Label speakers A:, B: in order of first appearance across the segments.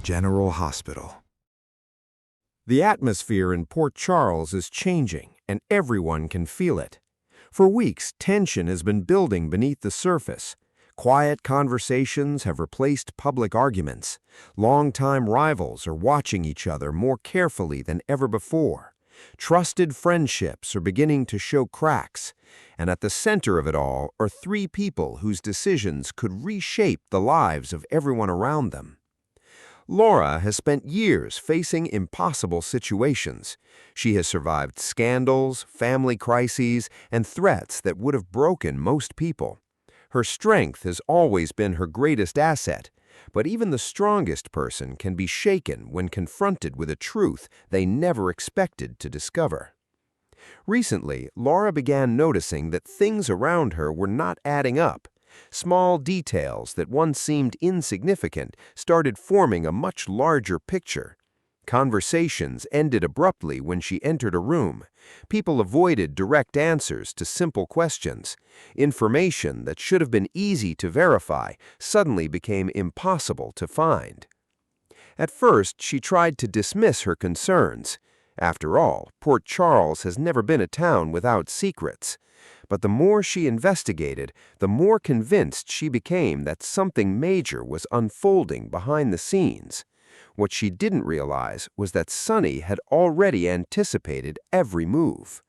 A: General Hospital. The atmosphere in Port Charles is changing, and everyone can feel it. For weeks, tension has been building beneath the surface. Quiet conversations have replaced public arguments. Longtime rivals are watching each other more carefully than ever before. Trusted friendships are beginning to show cracks. And at the center of it all are three people whose decisions could reshape the lives of everyone around them. Laura has spent years facing impossible situations. She has survived scandals, family crises, and threats that would have broken most people. Her strength has always been her greatest asset, but even the strongest person can be shaken when confronted with a truth they never expected to discover. Recently, Laura began noticing that things around her were not adding up. Small details that once seemed insignificant started forming a much larger picture. Conversations ended abruptly when she entered a room. People avoided direct answers to simple questions. Information that should have been easy to verify suddenly became impossible to find. At first, she tried to dismiss her concerns. After all, Port Charles has never been a town without secrets. But the more she investigated, the more convinced she became that something major was unfolding behind the scenes. What she didn't realize was that Sonny had already anticipated every move.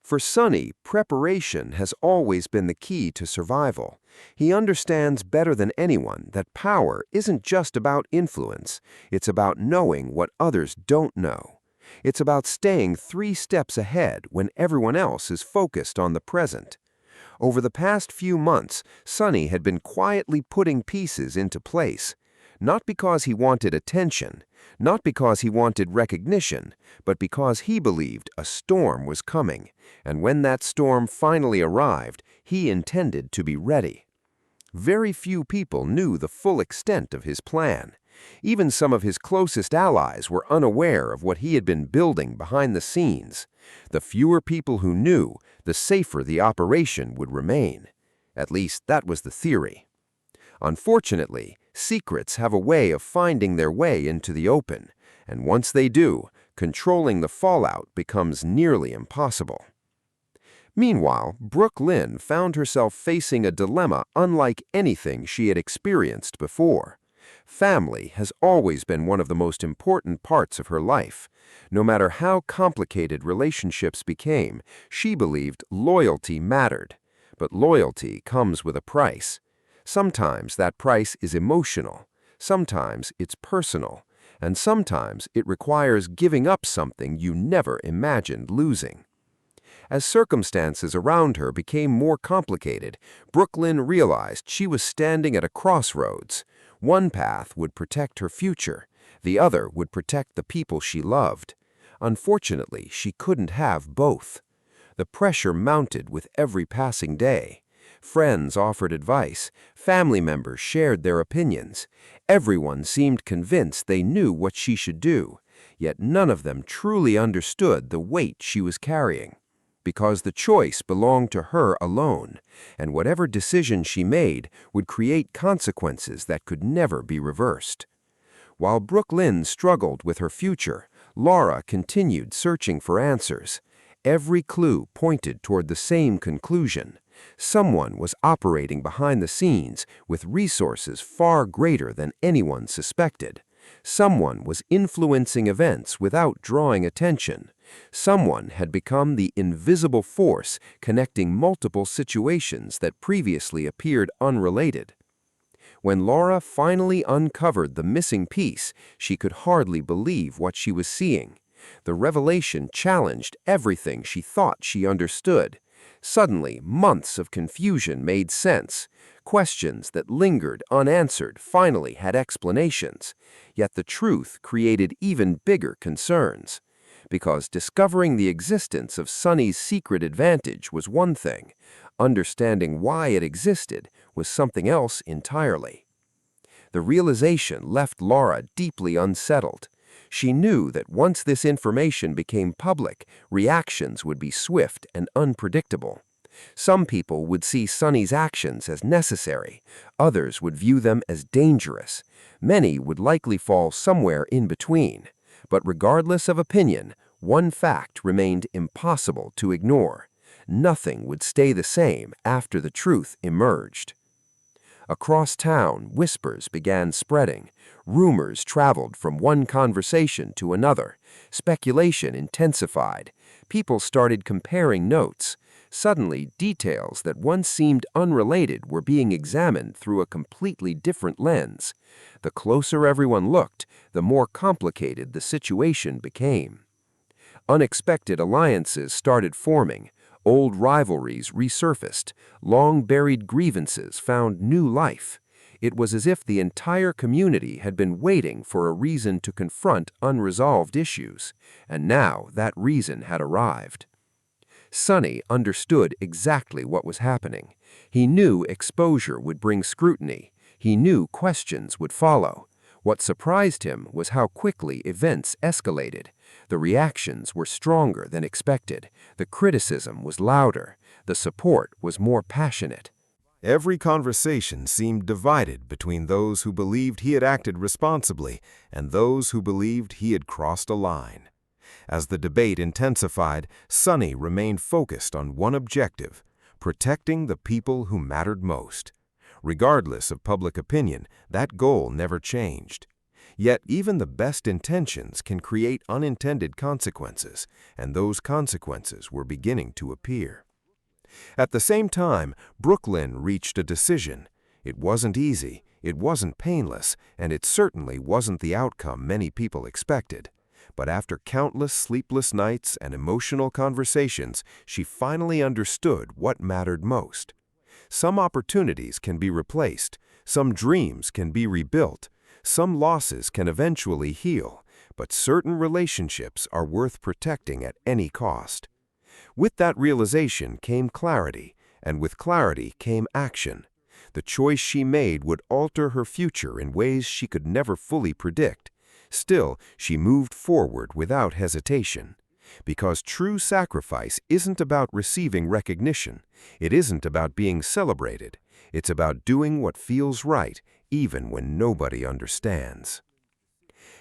A: For Sonny, preparation has always been the key to survival. He understands better than anyone that power isn't just about influence, it's about knowing what others don't know. It's about staying 3 steps ahead when everyone else is focused on the present. Over the past few months, Sonny had been quietly putting pieces into place. Not because he wanted attention, not because he wanted recognition, but because he believed a storm was coming, and when that storm finally arrived, he intended to be ready. Very few people knew the full extent of his plan. Even some of his closest allies were unaware of what he had been building behind the scenes. The fewer people who knew, the safer the operation would remain. At least that was the theory. Unfortunately, secrets have a way of finding their way into the open, and once they do, controlling the fallout becomes nearly impossible. Meanwhile, Brooke Lynn found herself facing a dilemma unlike anything she had experienced before. Family has always been one of the most important parts of her life. No matter how complicated relationships became, she believed loyalty mattered. But loyalty comes with a price. Sometimes that price is emotional, sometimes it's personal, and sometimes it requires giving up something you never imagined losing. As circumstances around her became more complicated, Brooke Lynn realized she was standing at a crossroads. One path would protect her future, the other would protect the people she loved. Unfortunately, she couldn't have both. The pressure mounted with every passing day. Friends offered advice, family members shared their opinions. Everyone seemed convinced they knew what she should do, yet none of them truly understood the weight she was carrying. Because the choice belonged to her alone, and whatever decision she made would create consequences that could never be reversed. While Brooke Lynn struggled with her future, Laura continued searching for answers. Every clue pointed toward the same conclusion. Someone was operating behind the scenes with resources far greater than anyone suspected. Someone was influencing events without drawing attention. Someone had become the invisible force connecting multiple situations that previously appeared unrelated. When Laura finally uncovered the missing piece, she could hardly believe what she was seeing. The revelation challenged everything she thought she understood. Suddenly, months of confusion made sense. Questions that lingered unanswered finally had explanations. Yet the truth created even bigger concerns. Because discovering the existence of Sonny's secret advantage was one thing, understanding why it existed was something else entirely. The realization left Laura deeply unsettled. She knew that once this information became public, reactions would be swift and unpredictable.
B: Some people would see Sonny's actions as necessary, others would view them as dangerous. Many would likely fall somewhere in between. But regardless of opinion, one fact remained impossible to ignore. Nothing would stay the same after the truth emerged. Across town, whispers began spreading. Rumors traveled from one conversation to another. Speculation intensified. People started comparing notes. Suddenly, details that once seemed unrelated were being examined through a completely different lens. The closer everyone looked, the more complicated the situation became. Unexpected alliances started forming. Old rivalries resurfaced. Long-buried grievances found new life. It was as if the entire community had been waiting for a reason to confront unresolved issues, and now that reason had arrived. Sonny understood exactly what was happening. He knew exposure would bring scrutiny. He knew questions would follow. What surprised him was how quickly events escalated. The reactions were stronger than expected. The criticism was louder. The support was more passionate.
A: Every conversation seemed divided between those who believed he had acted responsibly and those who believed he had crossed a line. As the debate intensified, Sonny remained focused on one objective: protecting the people who mattered most. Regardless of public opinion, that goal never changed. Yet even the best intentions can create unintended consequences, and those consequences were beginning to appear. At the same time, Brooklyn reached a decision. It wasn't easy, it wasn't painless, and it certainly wasn't the outcome many people expected. But after countless sleepless nights and emotional conversations, she finally understood what mattered most. Some opportunities can be replaced, some dreams can be rebuilt, some losses can eventually heal, but certain relationships are worth protecting at any cost. With that realization came clarity, and with clarity came action. The choice she made would alter her future in ways she could never fully predict. Still, she moved forward without hesitation. Because true sacrifice isn't about receiving recognition. It isn't about being celebrated. It's about doing what feels right, even when nobody understands.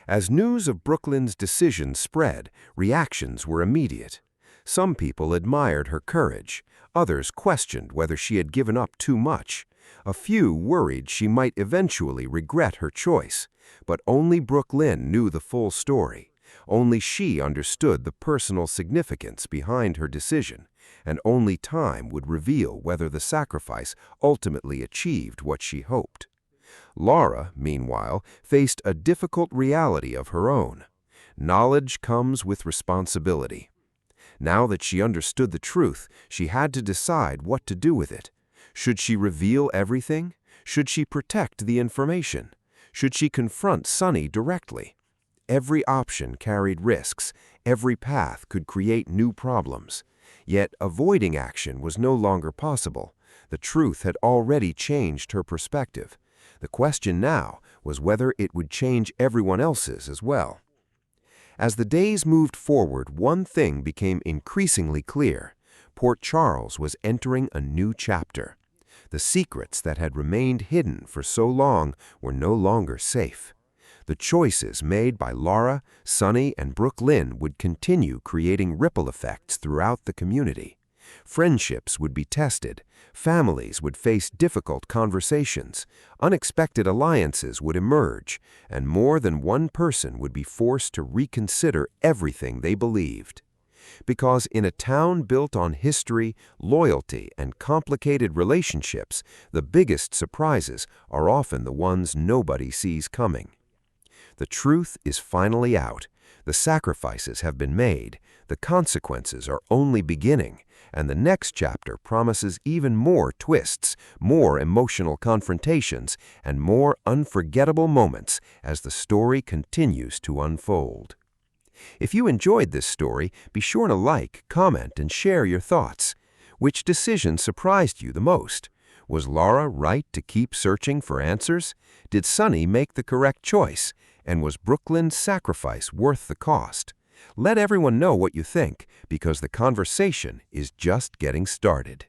A: As news of Brooklyn's decision spread, reactions were immediate. Some people admired her courage. Others questioned whether she had given up too much. A few worried she might eventually regret her choice. But only Brooklyn knew the full story. Only she understood the personal significance behind her decision, and only time would reveal whether the sacrifice ultimately achieved what she hoped. Laura, meanwhile, faced a difficult reality of her own. Knowledge comes with responsibility. Now that she understood the truth, she had to decide what to do with it. Should she reveal everything? Should she protect the information? Should she confront Sonny directly? Every option carried risks. Every path could create new problems. Yet avoiding action was no longer possible. The truth had already changed her perspective. The question now was whether it would change everyone else's as well. As the days moved forward, one thing became increasingly clear. Port Charles was entering a new chapter. The secrets that had remained hidden for so long were no longer safe. The choices made by Laura, Sonny, and Brooklyn would continue creating ripple effects throughout the community. Friendships would be tested, families would face difficult conversations, unexpected alliances would emerge, and more than one person would be forced to reconsider everything they believed. Because in a town built on history, loyalty, and complicated relationships, the biggest surprises are often the ones nobody sees coming. The truth is finally out. The sacrifices have been made. The consequences are only beginning. And the next chapter promises even more twists, more emotional confrontations, and more unforgettable moments as the story continues to unfold. If you enjoyed this story, be sure to like, comment, and share your thoughts. Which decision surprised you the most? Was Laura right to keep searching for answers? Did Sonny make the correct choice? And was Brooklyn's sacrifice worth the cost? Let everyone know what you think, because the conversation is just getting started.